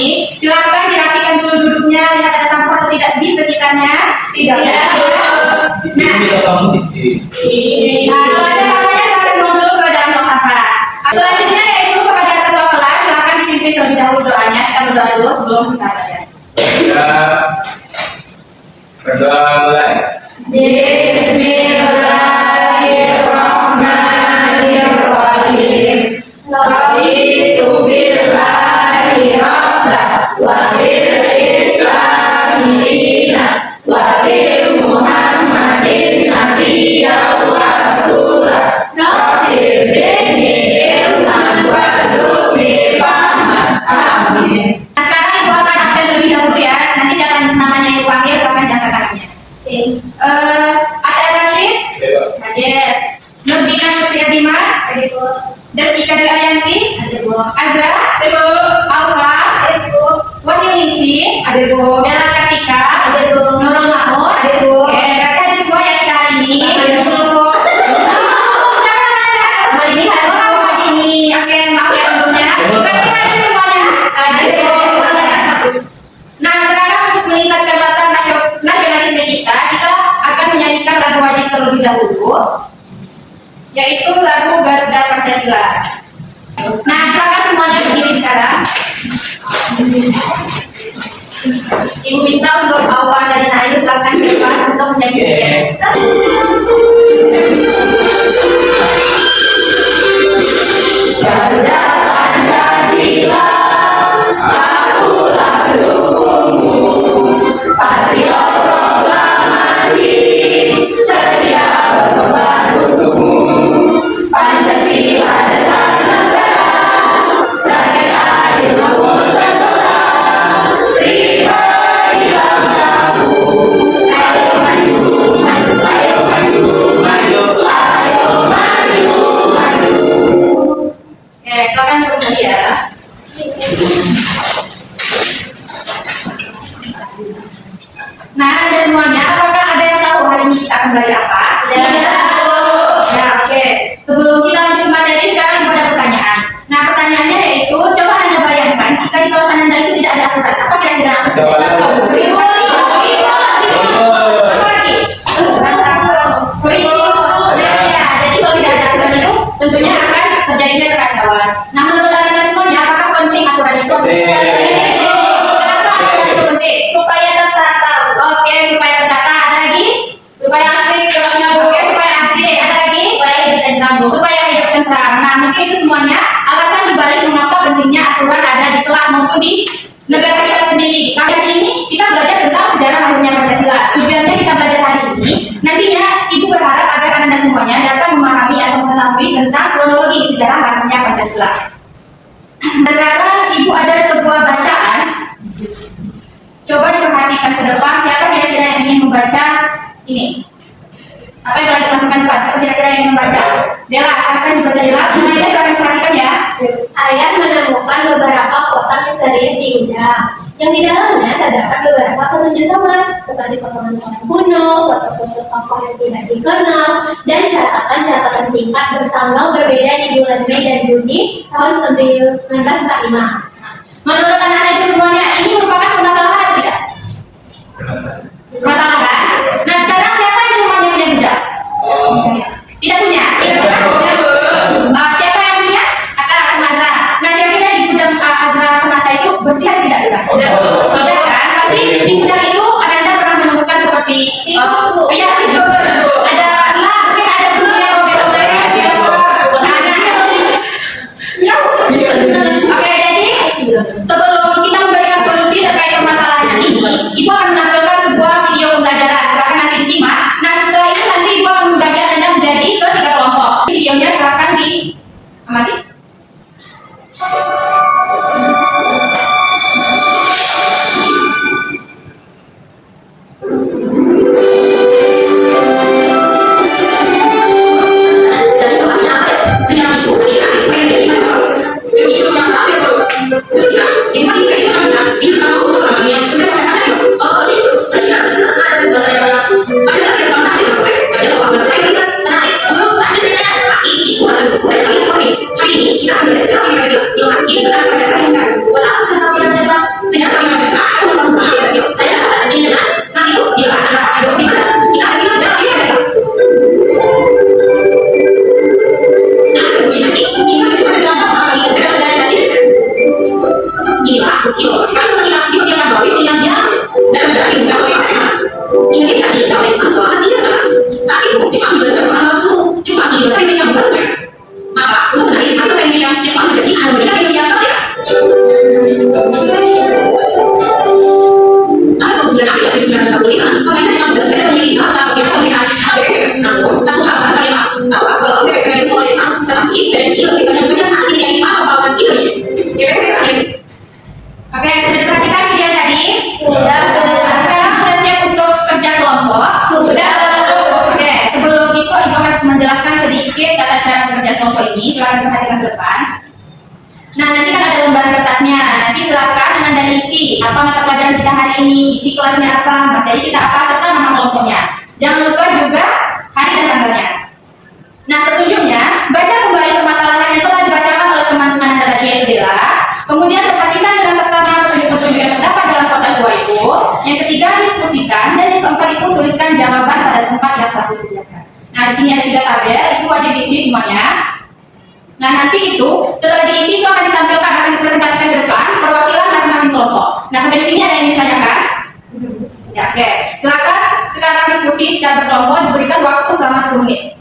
ini. Silakan dirapikan dulu duduknya, lihat ada sampah atau tidak di sekitarnya. Tidak. Nah, kalau ada sampahnya silakan buang dulu ke dalam tong sampah. Selanjutnya yaitu kepada ketua kelas, silakan dipimpin terlebih dahulu doanya. Kita berdoa dulu sebelum kita belajar. Berdoa mulai. Bismillahirrahmanirrahim. Raditu billahi rabban wa bil islami dinan wa bil muhammadin nabiyyan wa rasulan. Rabbil zidni ilman warzuqni fahman. Amin. Nah, sekarang ibu akan absen terlebih dahulu ya. Nanti jangan namanya ibu panggil, silakan jangan kakinya. Ada Rashid, Hadir, Nurdina Setiadima, Destika Dwi Ayanti, Azra, Alfa, Wahyu Ningsi, Della Kartika, Nurul Mahmud. Oke, berarti ada semua ya kita hari ini. Ini oke, maaf ya sebelumnya. Berarti hari semuanya. Nah, sekarang untuk meningkatkan rasa nasionalisme kita akan menyanyikan lagu wajib terlebih dahulu, yaitu lagu Garuda Pancasila. Nah, silakan semuanya berdiri sekarang. Ibu minta untuk Alfa dan Ayu silakan di depan untuk menyanyikan. Garuda Pancasila, akulah pendukungmu. Patriot proklamasi, sedia berkorban untukmu. Pancasila dasar negara, rakyat adil makmur sentosa. Pribadi bangsaku, ayo maju, maju, ayo maju, maju, ayo maju, maju. Oke, silakan berdiri ya. Nah, ada semuanya. Apakah ada yang tahu hari ini kita akan belajar apa? Ya, oke. Sebelum kita lanjut ke materi, sekarang ibu ada pertanyaan. Nah, pertanyaannya yaitu, coba Anda bayangkan jika di kawasan Anda itu tidak ada aturan, apa kira-kira? Jadi kalau tidak ada aturan itu, tentunya akan terjadinya kekacauan. Nah, menurut kalian semuanya, apakah penting aturan itu? Kenapa aturan itu penting? Supaya tertata. Oke, supaya tercatat. Ada lagi? Supaya asik, jawabnya Bu. Oke, supaya asik. Ada lagi? Supaya hidup tentram, Bu. Supaya hidup tentram. Nah, mungkin itu semuanya alasan dibalik mengapa pentingnya aturan ada di kelas maupun di negara kita sendiri. Kali ini kita belajar tentang sejarah lahirnya Pancasila. Tujuannya kita belajar hari ini. Nantinya Ibu berharap agar Anda semuanya dapat memahami atau mengetahui tentang kronologi sejarah lahirnya Pancasila. Sekarang Ibu ada sebuah bacaan. Coba diperhatikan ke depan, siapa kira-kira yang ingin membaca ini? Apa yang telah dilakukan Pak? Siapa kira-kira yang ingin membaca? Dela, akan dibaca Dela. Ini silahkan perhatikan ya. Ayat menemukan beberapa kotak misterius di India yang di dalamnya terdapat beberapa petunjuk zaman seperti potongan-potongan kuno, foto-foto tokoh yang tidak dikenal, dan catatan-catatan singkat bertanggal berbeda di bulan Mei dan Juni tahun 1945. Menurut anak-anak itu semuanya, ini merupakan permasalahan atau tidak? Permasalahan. Nah, sekarang siapa yang rumahnya punya budak? Tidak punya. Siapa yang punya? Aka sama Azra. Nah, kira-kira di gudang Azra sama saya itu bersih atau tidak? Tidak kan? Pasti di gudang itu Anda pernah menemukan seperti ya, itu ada lah, mungkin ada bunyi yang robek-robek. Oke, jadi sebelum kita memberikan solusi terkait permasalahan ini, Ibu akan menampilkan sebuah video pembelajaran. Silakan nanti disimak. Nah, setelah itu nanti Ibu akan membagi Anda menjadi ke 3 kelompok. Videonya silakan diamati. Ini Nah, nanti kan ada lembaran kertasnya. Nanti silakan dengan dan isi apa mata pelajaran kita hari ini, isi kelasnya apa, materi kita apa, serta nama kelompoknya. Jangan lupa juga hari dan tanggalnya. Nah, petunjuknya, baca kembali permasalahan yang telah dibacakan oleh teman-teman Anda tadi yaitu Dela. Kemudian perhatikan dengan seksama petunjuk-petunjuk yang terdapat dalam kotak dua itu. Yang ketiga, diskusikan. Dan yang keempat itu tuliskan jawaban pada tempat yang telah disediakan. Nah, di sini ada 3 tabel, itu wajib diisi semuanya. Nah, nanti itu setelah diisi itu akan ditampilkan, akan dipresentasikan ke depan perwakilan masing-masing kelompok. Nah, sampai di sini ada yang ditanyakan? Ya, oke. Silakan sekarang diskusi secara berkelompok, diberikan waktu selama 10 menit.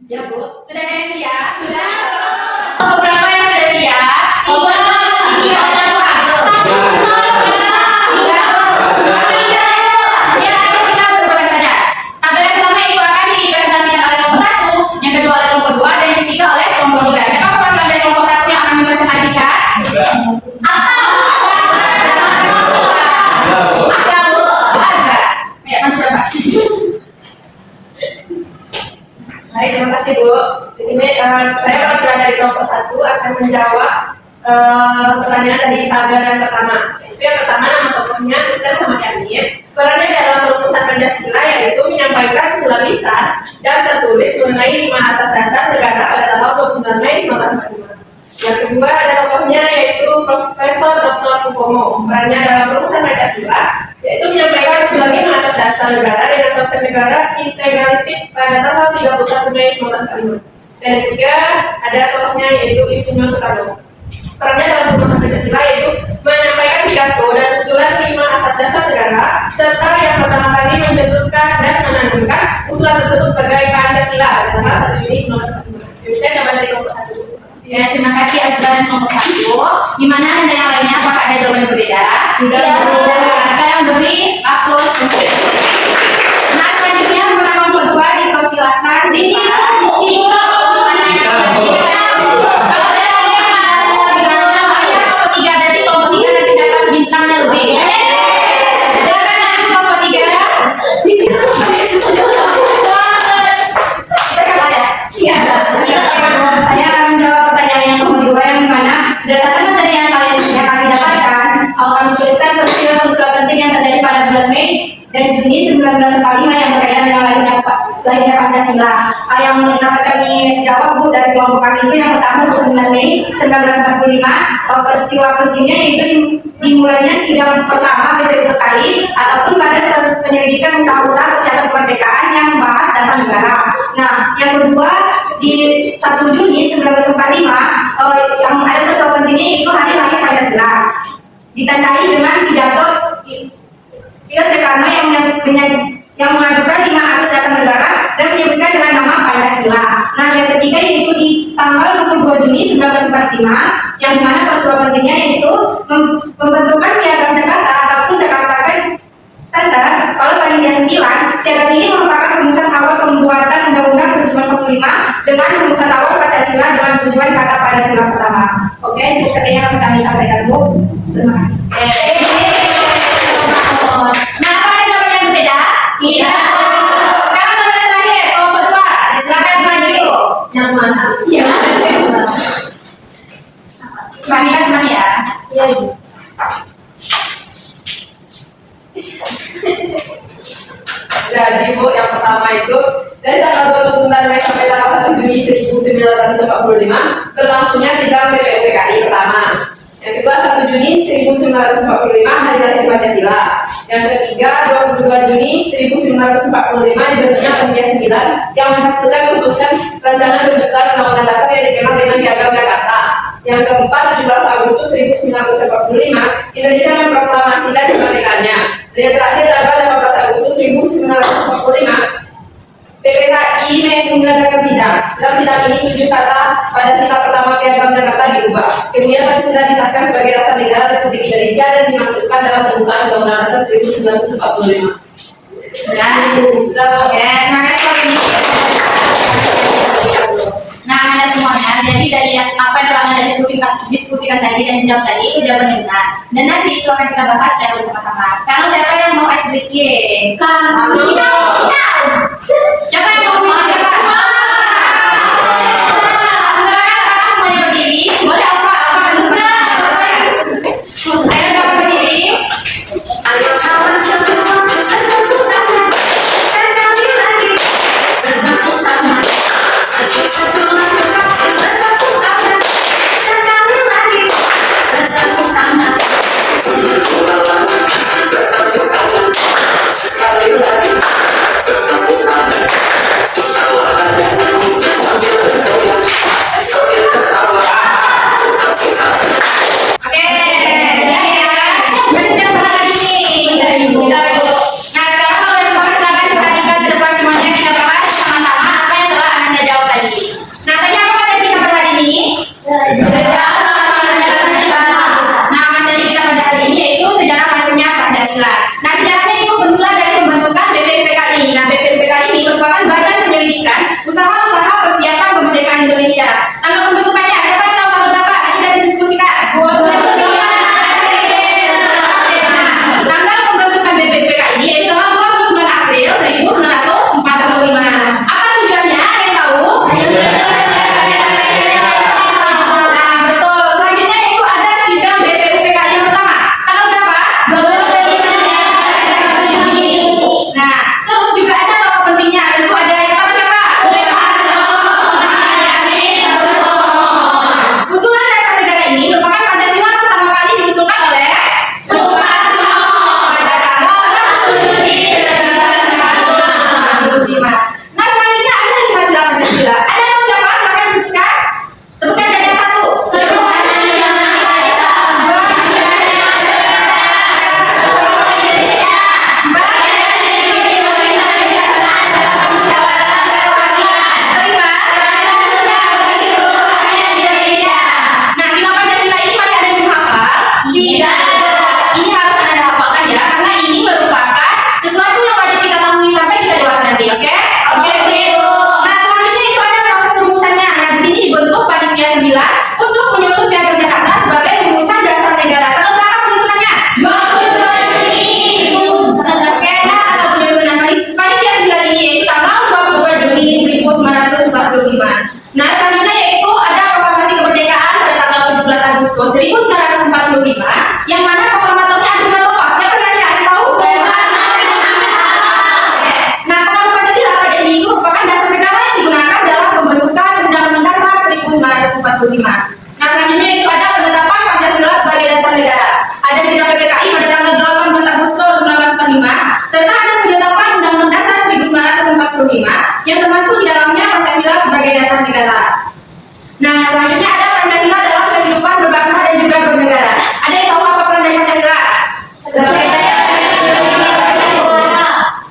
Ya Bu, sudah ada yang siap? Sudah. Beberapa yang sudah siap? Ya, kita berbuat saja. Tabel yang pertama itu akan dipresentasikan oleh kelompok 1, yang kedua oleh kelompok 2, dan yang ketiga oleh kelompok 3. Siapa perwakilan dari kelompok 1 yang akan mempresentasikan? Ada Bu. Ada. Ya, kan sudah Pak. Baik, terima kasih Bu. Di sini saya perwakilan dari kelompok 1 akan menjawab pertanyaan dari tabel yang pertama. Itu yang pertama, nama tokohnya Mr. Muhammad Yamin. Perannya dalam perumusan Pancasila yaitu menyampaikan usulan lisan dan tertulis mengenai 5 asas dasar negara pada tanggal 29 Mei 1945. Yang kedua ada tokohnya yaitu Profesor Dr. Supomo. Perannya dalam perumusan Pancasila yaitu menyampaikan usulan 5 asas dasar negara dengan konsep negara integralistik pada tanggal 31 Mei 1945. Dan yang ketiga ada tokohnya yaitu Insinyur Soekarno. Perannya dalam perumusan Pancasila yaitu menyampaikan pidato dan usulan 5 asas dasar negara serta yang pertama kali mencetuskan dan menanamkan usulan tersebut sebagai Pancasila pada tanggal 1 Juni 1945. Demikian jawaban dari kelompok 1. Ya, terima kasih atas jawaban kelompok 1. Gimana Anda yang lainnya? Apakah ada jawaban yang berbeda? Tidak. Sekarang beri aplaus. Nah, selanjutnya pemenang kelompok 2 dipersilakan. Ini bintangnya lebih. Silakan nanti kelompok 3. Saya akan menjawab pertanyaan yang kedua yang dimana berdasarkan dari yang kami dapatkan, kami tuliskan peristiwa penting yang terjadi pada bulan Mei dan Juni 1945 yang berkaitan dengan lahirnya Pancasila. Yang dapat kami jawab Bu dari kelompok kami itu yang pertama 29 Mei 1945, peristiwa pentingnya yaitu dimulainya sidang pertama BPUPKI ataupun Badan Penyelidikan Usaha-Usaha Persiapan Kemerdekaan yang membahas dasar negara. Nah, yang kedua di 1 Juni 1945 yang ada peristiwa pentingnya itu hari lahir Pancasila. Ditandai dengan pidato Soekarno yang mengajukan 5 asas dasar negara dan menyebutkan dengan nama Pancasila. Nah, yang ketiga yaitu di tanggal 22 Juni 1945 yang dimana peristiwa pentingnya yaitu pembentukan Piagam Jakarta ataupun Jakarta Center oleh Panitia 9. Piagam ini merupakan rumusan awal pembuatan Undang-Undang 1945 dengan rumusan awal Pancasila dengan tujuan kata Pancasila pertama. Oke, itu saja yang kami sampaikan Bu. Terima kasih. Nah, apa ada jawaban yang berbeda? Tidak. Sekarang jawaban yang terakhir, kelompok 2. Silakan maju. Yang mana? Yang mana? Kembalikan kembali ya. Iya, Bu. Jadi Bu, yang pertama itu dari tanggal 29 Mei sampai tanggal 1 Juni 1945 berlangsungnya sidang BPUPKI pertama. Yang kedua 1 Juni 1945 hari lahir Pancasila. Yang ketiga 22 Juni 1945 dibentuknya Panitia 9 yang menghasilkan memutuskan rancangan pembentukan Undang-Undang Dasar yang dikenal dengan Piagam Jakarta. Yang keempat 17 Agustus 1945 Indonesia memproklamasikan kemerdekaannya. Dan yang terakhir tanggal 18 Agustus 1945 PPKI menyelenggarakan sidang. Dalam sidang ini 7 kata pada sila pertama Piagam Jakarta diubah. Kemudian Pancasila disahkan sebagai dasar negara Republik Indonesia dan dimasukkan dalam pembukaan Undang-Undang Dasar 1945. Ya, oke. Terima kasih. Nah, Anda semuanya, jadi dari apa yang telah Anda diskusikan tadi dan jawab tadi itu jawaban yang benar. Dan nanti itu akan kita bahas secara bersama-sama. Sekarang siapa yang mau ice breaking? Kami. Siapa yang mau minum? Siapa? Sekarang semuanya berdiri. Boleh apa? Ayo siapa berdiri? Ayo kawan semua bertepuk tangan, sekali lagi bertepuk tangan. Maju satu langkah bertepuk tangan, sekali lagi bertepuk tangan. Dua langkah bertepuk tangan, sekali lagi bertepuk tangan. Tertawa dan sambil bergoyang, sambil tertawa. Bertepuk tangan. Oke, ya. Berarti kita mulai lagi nih. Kita dulu. Nah, sekarang kalau dari semuanya silakan diperhatikan ke depan semuanya, kita bahas sama-sama apa yang telah Anda jawab tadi. Nah, tadi apa materi kita pada hari ini? Sejarah Pancasila. Nah, materi kita pada hari ini yaitu sejarah lahirnya Pancasila. Nah, sejarahnya itu bermula dari pembentukan BPUPKI. Nah, BPUPKI ini merupakan badan penyelidikan usaha-usaha persiapan kemerdekaan Indonesia. Tanggal pembentukannya, siapa yang tahu tanggal berapa? Tadi kita diskusikan. Tanggal pembentukan BPUPKI ini yaitu tanggal 29 April 1945. Apa tujuannya? Ada yang tahu? Nah, betul. Selanjutnya itu ada sidang BPUPKI yang pertama. Tanggal berapa? 25 Juni. Nah, terus juga ada tokoh pentingnya. Tentu ada yang pertama siapa? Usulan dasar negara ini merupakan Pancasila pertama kali diusulkan oleh Soekarno pada tanggal 1 Juni 1945. Nah, selanjutnya ada 5 sila Pancasila. Ada tahu siapa? Siapa yang disebutkan? Sebutkan saja satu. Nah, sila Pancasila ini masih ada yang belum hafal? Tidak. Ini harus Anda hafalkan ya, karena ini merupakan sesuatu yang wajib kita temui sampai kita dewasa nanti, oke? Nah, selanjutnya itu ada proses rumusannya. Nah, di sini dibentuk panitia 9 untuk menyusun Piagam Jakarta sebagai rumusan dasar negara. Tanggal berapa penyusunannya? 22 Juni. Oke, nah tanggal penyusunan panitia 9 ini yaitu tanggal 22 Juni 1945. Nah, selanjutnya yaitu ada proklamasi kemerdekaan pada tanggal 17 Agustus 1945 yang mana proklamatornya ada 2 tokoh. Siapa kira-kira ada tahu? Oke. Nah, Program Pancasila pada ini itu merupakan dasar negara yang digunakan dalam pembentukan Undang-Undang Dasar 1945. Nah, selanjutnya itu ada penetapan Pancasila sebagai dasar negara. Ada sidang PPKI pada tanggal 18 Agustus 1945 serta ada penetapan Undang-Undang Dasar 1945 yang termasuk di dalamnya Pancasila sebagai dasar negara. Nah, selanjutnya ada Pancasila dalam kehidupan berbangsa dan juga bernegara. Ada yang tahu apa peran dari Pancasila?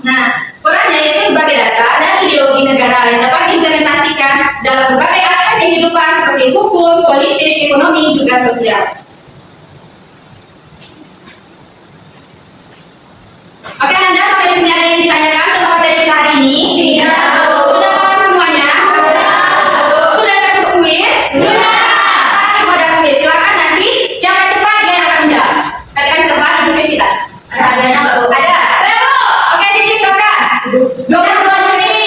Nah, perannya yaitu sebagai dasar dan ideologi negara yang dapat diimplementasikan dalam berbagai aspek kehidupan seperti hukum, politik, ekonomi, juga sosial. Oke, Anda sampai di sini ada yang ditanyakan untuk materi kita hari ini? Tidak. Sudah paham semuanya? Sudah ada untuk kuis? Sudah. Ibu ada kuis. Silakan nanti siapa cepat dia yang akan menjawab. Katakan di depan ibu kuis kita. Adanya nggak bu? Ada. Saya bu. Oke, Cici silakan. 22 Juni.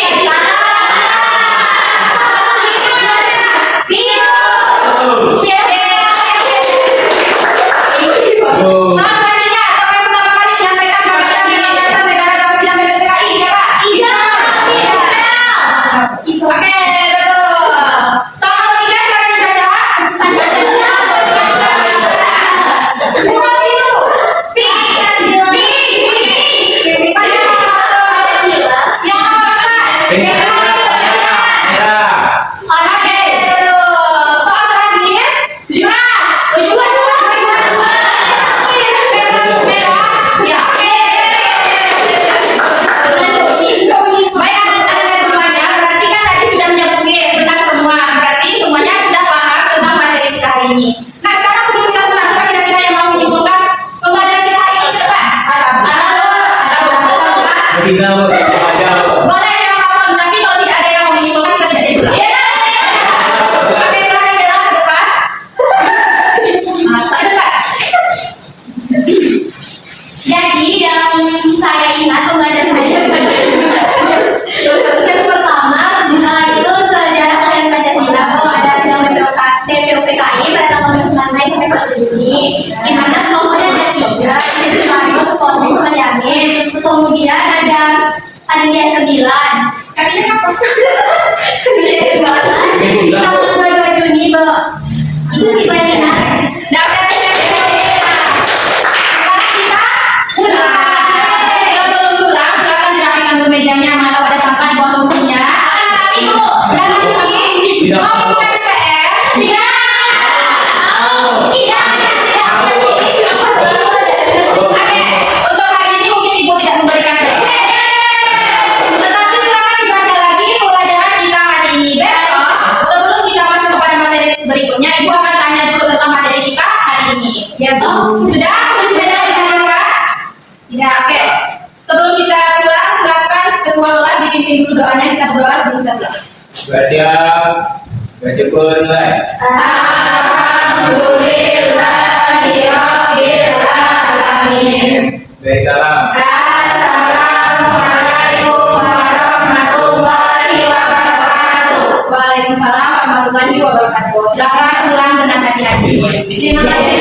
Selanjutnya, tokoh pertama kali menyampaikan gagasan Undang-Undang Dasar Negara dalam sidang BPUPKI siapa? Oke, betul. Soal nomor 3 silakan dibaca. Bukan itu. Yang nomor 4. Oke, betul. Soal terakhir 17. Ya, oke. Baik, anak-anak semuanya, berarti kan tadi sudah menjawab kuis, benar semua. Berarti semuanya sudah paham tentang materi kita hari ini. Nah, sekarang sebelum kita mulai, apa kira-kira yang mau menyimpulkan pembelajaran kita hari ini ke depan? Ketiga, Bu. Aja, Bu. Boleh siapapun, tapi kalau tidak ada yang mau menyimpulkan, kita jadi dulu. PPOPKI pada tanggal 9 Mei sampai 1 Juni, di mana kelompoknya ada 3, yaitu Mario, Supomi, Mayamin, kemudian ada panitia 9. Kami apa? Tanggal 22 Juni, Bu. Itu sih Mbak Nina. Daftar kita sekarang kita sebelum pulang silakan dirapikan dulu mejanya, mana ada sampah di bawah kursinya. Ibu, silakan sini. Bisa. Mau ikutan PPR? Tidak. Tidak. Oke, untuk hari ini mungkin ibu tidak memberikan PPR. Tetapi silakan dibaca lagi pelajaran kita hari ini. Besok, sebelum kita masuk kepada materi berikutnya, ibu akan tanya dulu tentang materi kita hari ini. Ya, Bu. Sudah? Sudah ditanyakan? Tidak, oke. Sebelum kita pulang, silakan semua kelas dipimpin dulu doanya, kita berdoa sebelum kita pulang. Sudah siap. Baca Quran mulai. Alhamdulillahirrahmanirrahim. Baik, salam. Assalamualaikum warahmatullahi wabarakatuh. Waalaikumsalam warahmatullahi wabarakatuh. Silakan pulang dengan hati-hati. Terima kasih.